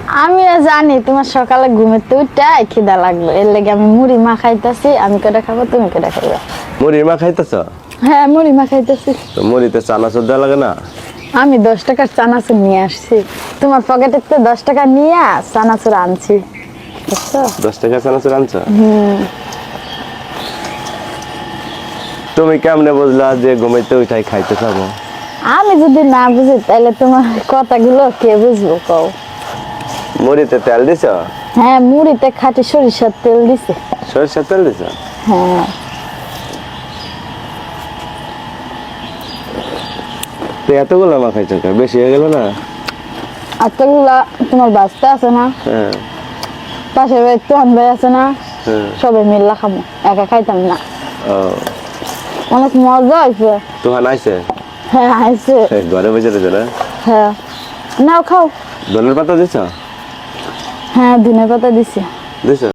আমি জানি তোমার সকালে ঘুমেতে উঠাই খিদা লাগলো, এর লাগে আমি মুড়ি মা খাইতেছি। আমি কটা খাবো, তুমি কটা খাইবা? মুড়ির মা খাইতেছ? হ্যাঁ, মুড়ি মা খাইতেছি। তো মুড়িতে চানাচুর দেওয়া লাগে না? আমি 10 টাকার চানাচুর নিয়ে আসছি, তোমার পকেটের তো 10 টাকা নিয়ে চানাচুর আনছি, বুঝছো? 10 টাকা চানাচুর আনছ? তুমি কেমনে বুঝলা যে ঘুমাইতে উঠাই খাইতে চাবো? আমি যদি না বুঝি তাহলে তোমার কথাগুলো কে বুঝবো কও? মুড়িতে তেল দিছ? হ্যাঁ, মুড়িতে খাঁটি সরিষার তেল দিছে। সরষের তেল দিছ? হ্যাঁ। তো এতগুলো মা খাইছ কে? বেশি হয়ে গেল না? এতগুলা তোমার বাচ্চা আছে না, হ্যাঁ পাশের বাড়ির তোহান ভাই আছে না, হ্যাঁ। সবাই মিল্লা খাবো, একা খাইতাম না। ও অনেক মজা হয়েছে। তুহান আইছে? হ্যাঁ, আইছে। ঘরে বসে রয়েছে না? হ্যাঁ, নাও খাও। ধনের পাতা দিছ? হ্যাঁ, ধনে পাতা দিছি। দিছ?